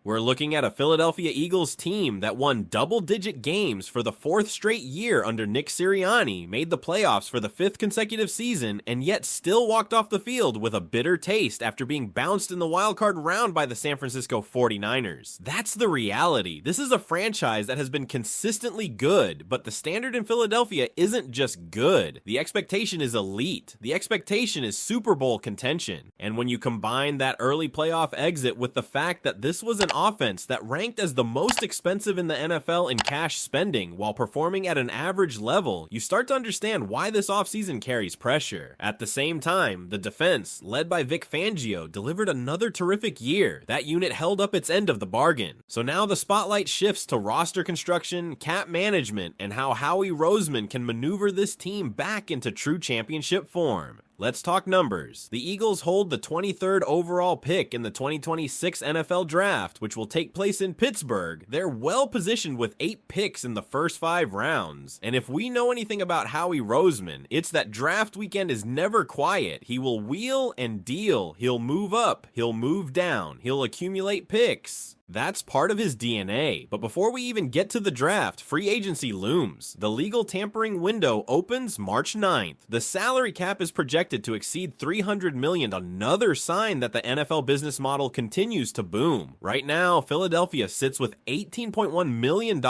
We're looking at a Philadelphia Eagles team that won double-digit games for the 4th straight year under Nick Sirianni, made the playoffs for the 5th consecutive season, and yet still walked off the field with a bitter taste after being bounced in the wildcard round by the San Francisco 49ers. That's the reality. This is a franchise that has been consistently good, but the standard in Philadelphia isn't just good. The expectation is elite. The expectation is Super Bowl contention. And when you combine that early playoff exit with the fact that this was an offense that ranked as the most expensive in the NFL in cash spending while performing at an average level, you start to understand why this offseason carries pressure. At the same time, the defense, led by Vic Fangio, delivered another terrific year. That unit held up its end of the bargain. So now the spotlight shifts to roster construction, cap management, and how Howie Roseman can maneuver this team back into true championship form. Let's talk numbers. The Eagles hold the 23rd overall pick in the 2026 NFL Draft, which will take place in Pittsburgh. They're well positioned with 8 picks in the first 5 rounds. And if we know anything about Howie Roseman, it's that draft weekend is never quiet. He will wheel and deal. He'll move up. He'll move down. He'll accumulate picks. That's part of his DNA. But before we even get to the draft, free agency looms. The legal tampering window opens March 9th. The salary cap is projected to exceed $300 million, another sign that the NFL business model continues to boom. Right now, Philadelphia sits with $18.1 million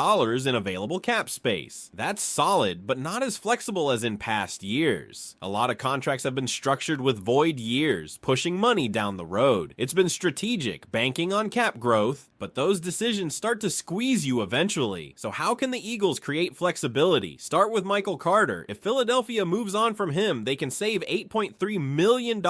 in available cap space. That's solid, but not as flexible as in past years. A lot of contracts have been structured with void years, pushing money down the road. It's been strategic, banking on cap growth, but those decisions start to squeeze you eventually. So how can the Eagles create flexibility? Start with Michael Carter. If Philadelphia moves on from him, they can save $8.3 million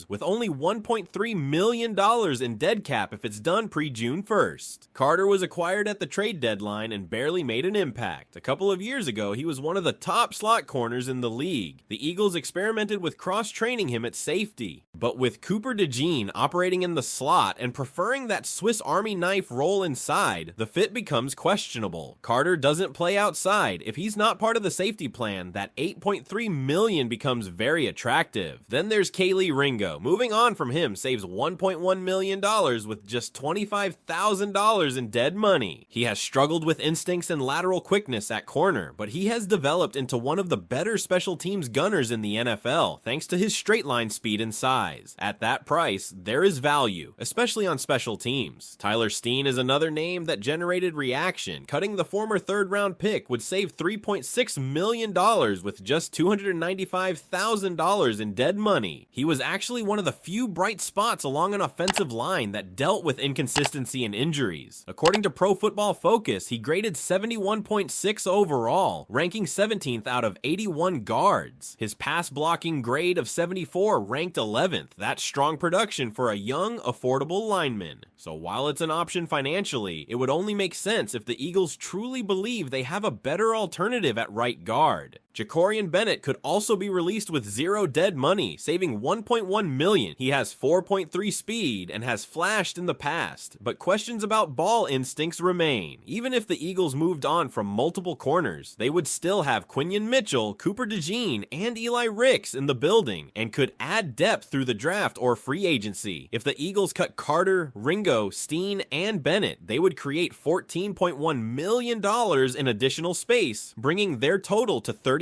with only $1.3 million in dead cap if it's done pre-June 1st. Carter was acquired at the trade deadline and barely made an impact. A couple of years ago, he was one of the top slot corners in the league. The Eagles experimented with cross-training him at safety. But with Cooper DeJean operating in the slot and preferring that Swiss Army knife role inside, the fit becomes questionable. Carter doesn't play outside. If he's not part of the safety plan, that $8.3 million becomes very attractive. Then there's Kaylee Ringo. Moving on from him saves $1.1 million with just $25,000 in dead money. He has struggled with instincts and lateral quickness at corner, but he has developed into one of the better special teams gunners in the NFL, thanks to his straight line speed and size. At that price, there is value, especially on special teams. Tyler Steen is another name that generated reaction. Cutting the former 3rd-round pick would save $3.6 million with just $295,000 in dead money. He was actually one of the few bright spots along an offensive line that dealt with inconsistency and injuries. According to Pro Football Focus, he graded 71.6 overall, ranking 17th out of 81 guards. His pass blocking grade of 74 ranked 11th. That's strong production for a young, affordable lineman. So while it's an option financially, it would only make sense if the Eagles truly believe they have a better alternative at right guard. Jacorian Bennett could also be released with 0 dead money, saving $1.1 million. He has 4.3 speed and has flashed in the past, but questions about ball instincts remain. Even if the Eagles moved on from multiple corners, they would still have Quinion Mitchell, Cooper DeJean, and Eli Ricks in the building, and could add depth through the draft or free agency. If the Eagles cut Carter, Ringo, Steen, and Bennett, they would create $14.1 million in additional space, bringing their total to $32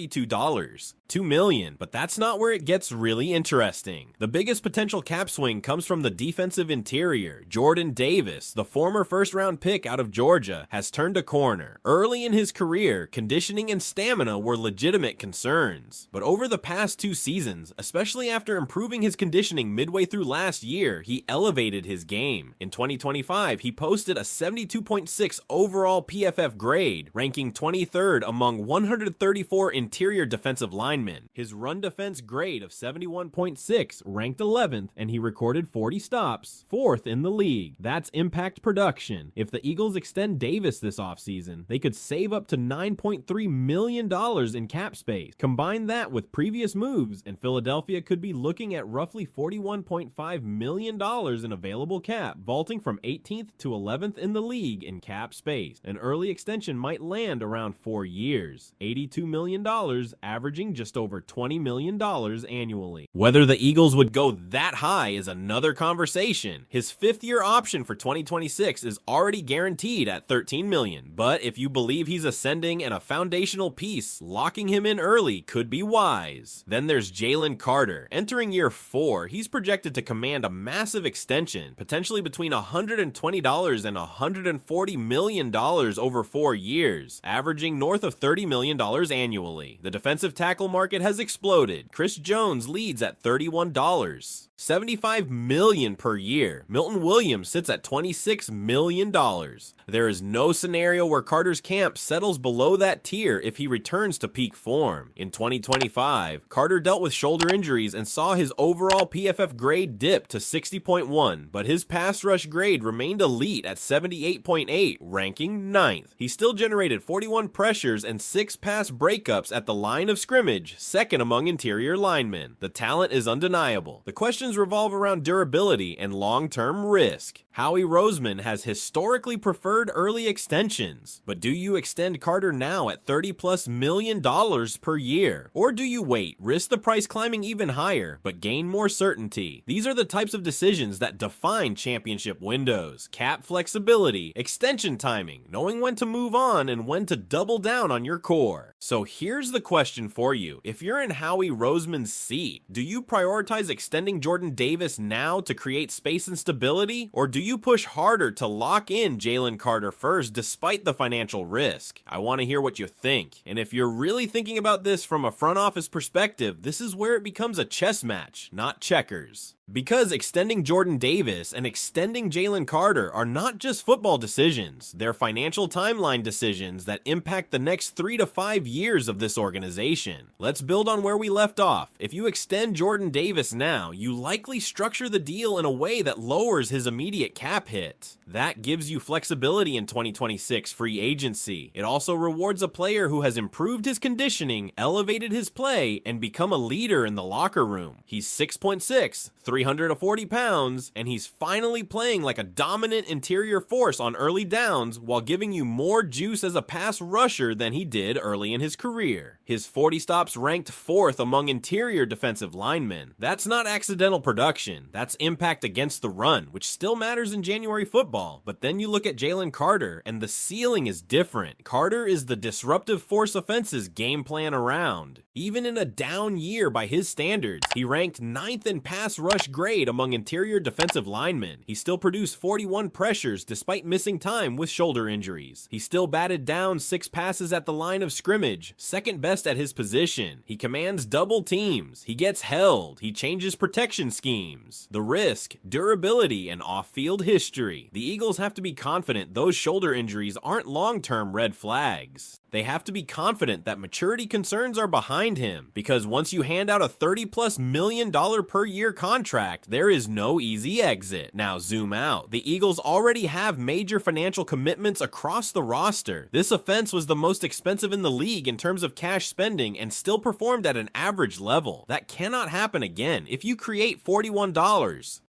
million, but that's not where it gets really interesting. The biggest potential cap swing comes from the defensive interior. Jordan Davis, the former 1st-round pick out of Georgia, has turned a corner. Early in his career, conditioning and stamina were legitimate concerns, but over the past 2 seasons, especially after improving his conditioning midway through last year, he elevated his game. In 2025, he posted a 72.6 overall PFF grade, ranking 23rd among 134 interior defensive linemen. His run defense grade of 71.6 ranked 11th, and he recorded 40 stops, 4th in the league. That's impact production. If the Eagles extend Davis this offseason, they could save up to $9.3 million in cap space. Combine that with previous moves, and Philadelphia could be looking at roughly $41.5 million in available cap, vaulting from 18th to 11th in the league in cap space. An early extension might land around 4 years. $82 million, averaging just just over $20 million annually. Whether the Eagles would go that high is another conversation. His fifth-year option for 2026 is already guaranteed at $13 million, but if you believe he's ascending and a foundational piece, locking him in early could be wise. Then there's Jalen Carter. Entering year 4, he's projected to command a massive extension, potentially between $120 and $140 million over 4 years, averaging north of $30 million annually. The defensive tackle market has exploded. Chris Jones leads at $31. $75 million per year. Milton Williams sits at $26 million. There is no scenario where Carter's camp settles below that tier if he returns to peak form. In 2025, Carter dealt with shoulder injuries and saw his overall PFF grade dip to 60.1, but his pass rush grade remained elite at 78.8, ranking 9th. He still generated 41 pressures and 6 pass breakups at the line of scrimmage, second among interior linemen. The talent is undeniable. The questions revolve around durability and long-term risk. Howie Roseman has historically preferred early extensions, but do you extend Carter now at $30+ million per year? Or do you wait, risk the price climbing even higher, but gain more certainty? These are the types of decisions that define championship windows: cap flexibility, extension timing, knowing when to move on and when to double down on your core. So here's the question for you. If you're in Howie Roseman's seat, do you prioritize extending Jordan Davis now to create space and stability? Or do you push harder to lock in Jalen Carter first despite the financial risk? I want to hear what you think. And if you're really thinking about this from a front office perspective, this is where it becomes a chess match, not checkers. Because extending Jordan Davis and extending Jalen Carter are not just football decisions, they're financial timeline decisions that impact the next 3 to 5 years of this organization. Let's build on where we left off. If you extend Jordan Davis now, you likely structure the deal in a way that lowers his immediate cap hit. That gives you flexibility in 2026 free agency. It also rewards a player who has improved his conditioning, elevated his play, and become a leader in the locker room. He's 6'6", 340 pounds, and he's finally playing like a dominant interior force on early downs while giving you more juice as a pass rusher than he did early in his career. His 40 stops ranked 4th among interior defensive linemen. That's not accidental production. That's impact against the run, which still matters in January football. But then you look at Jalen Carter, and the ceiling is different. Carter is the disruptive force offense's game plan around. Even in a down year by his standards, he ranked 9th in pass rush grade among interior defensive linemen. He still produced 41 pressures despite missing time with shoulder injuries. He still batted down 6 passes at the line of scrimmage, second best at his position. He commands double teams. He gets held. He changes protection schemes. The risk, durability, and off-field history. The Eagles have to be confident those shoulder injuries aren't long-term red flags. They have to be confident that maturity concerns are behind him, because once you hand out a $30+ million per year contract, there is no easy exit. Now zoom out. The Eagles already have major financial commitments across the roster. This offense was the most expensive in the league in terms of cash spending and still performed at an average level. That cannot happen again. If you create $41,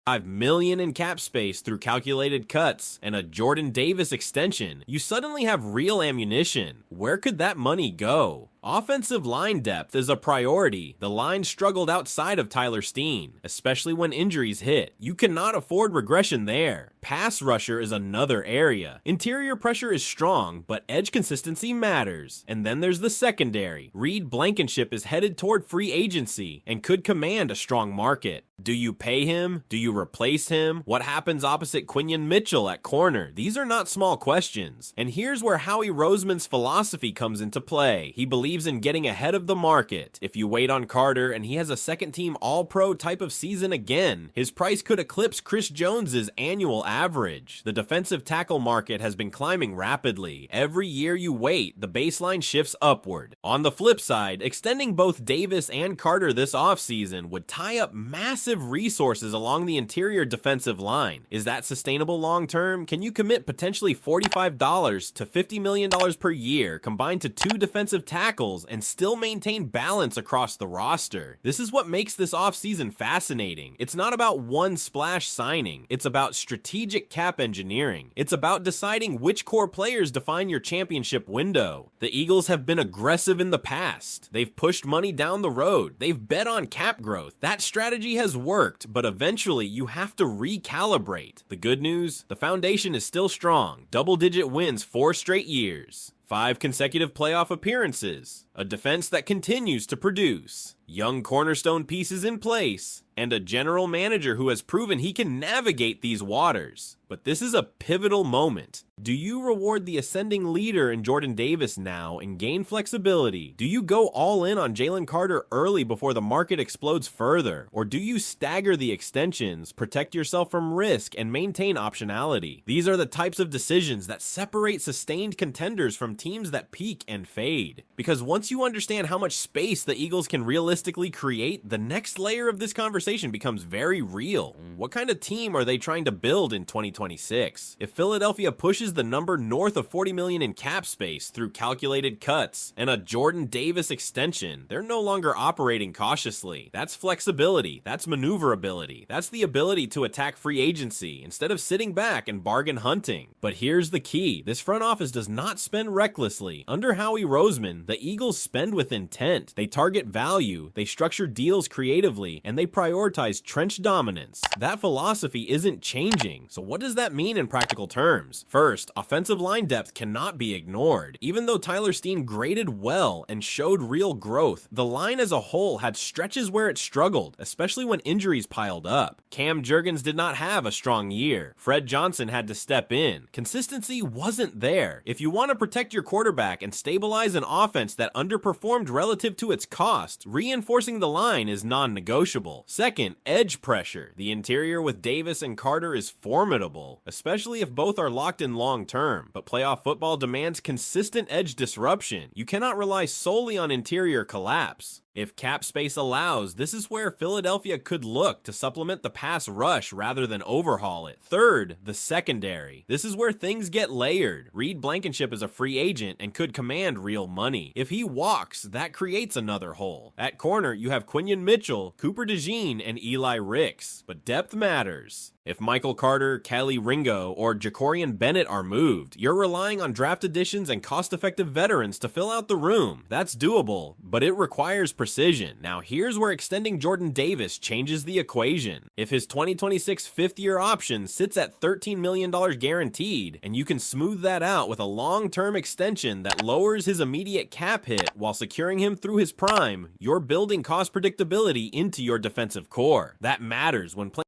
$5 million in cap space through calculated cuts, and a Jordan Davis extension, you suddenly have real ammunition. Where could that money go? Offensive line depth is a priority. The line struggled outside of Tyler Steen, especially when injuries hit. You cannot afford regression there. Pass rusher is another area. Interior pressure is strong, but edge consistency matters. And then there's the secondary. Reed Blankenship is headed toward free agency and could command a strong market. Do you pay him? Do you replace him? What happens opposite Quinyon Mitchell at corner? These are not small questions. And here's where Howie Roseman's philosophy comes into play. He believes in getting ahead of the market. If you wait on Carter and he has a second-team All-Pro type of season again, his price could eclipse Chris Jones's annual average. The defensive tackle market has been climbing rapidly. Every year you wait, the baseline shifts upward. On the flip side, extending both Davis and Carter this offseason would tie up massive resources along the interior defensive line. Is that sustainable long-term? Can you commit potentially $45 to $50 million per year combined to 2 defensive tackles tackles and still maintain balance across the roster. This is what makes this offseason fascinating. It's not about one splash signing. It's about strategic cap engineering. It's about deciding which core players define your championship window. The Eagles have been aggressive in the past. They've pushed money down the road. They've bet on cap growth. That strategy has worked, but eventually you have to recalibrate. The good news? The foundation is still strong. Double-digit wins 4 straight years. 5 consecutive playoff appearances. A defense that continues to produce. Young cornerstone pieces in place. And a general manager who has proven he can navigate these waters. But this is a pivotal moment. Do you reward the ascending leader in Jordan Davis now and gain flexibility? Do you go all in on Jalen Carter early before the market explodes further? Or do you stagger the extensions, protect yourself from risk, and maintain optionality? These are the types of decisions that separate sustained contenders from teams that peak and fade. Because once you understand how much space the Eagles can realistically create, the next layer of this conversation becomes very real. What kind of team are they trying to build in 2026? If Philadelphia pushes the number north of $40 million in cap space through calculated cuts and a Jordan Davis extension, they're no longer operating cautiously. That's flexibility. That's maneuverability. That's the ability to attack free agency instead of sitting back and bargain hunting. But here's the key. This front office does not spend recklessly. Under Howie Roseman, the Eagles spend with intent. They target value, they structure deals creatively, and they prioritize trench dominance. That philosophy isn't changing. So what does that mean in practical terms? First, offensive line depth cannot be ignored. Even though Tyler Steen graded well and showed real growth, the line as a whole had stretches where it struggled, especially when injuries piled up. Cam Jurgens did not have a strong year. Fred Johnson had to step in. Consistency wasn't there. If you want to protect your quarterback and stabilize an offense that underperformed relative to its cost, reinforcing the line is non-negotiable. Second, edge pressure. The interior with Davis and Carter is formidable, especially if both are locked in long term, but playoff football demands consistent edge disruption. You cannot rely solely on interior collapse. If cap space allows, this is where Philadelphia could look to supplement the pass rush rather than overhaul it. Third, the secondary. This is where things get layered. Reed Blankenship is a free agent and could command real money. If he walks, that creates another hole. At corner, you have Quinyon Mitchell, Cooper DeJean, and Eli Ricks. But depth matters. If Michael Carter, Kelly Ringo, or Jacorian Bennett are moved, you're relying on draft additions and cost-effective veterans to fill out the room. That's doable, but it requires precision. Now here's where extending Jordan Davis changes the equation. If his 2026 fifth-year option sits at $13 million guaranteed, and you can smooth that out with a long-term extension that lowers his immediate cap hit while securing him through his prime, you're building cost predictability into your defensive core. That matters when playing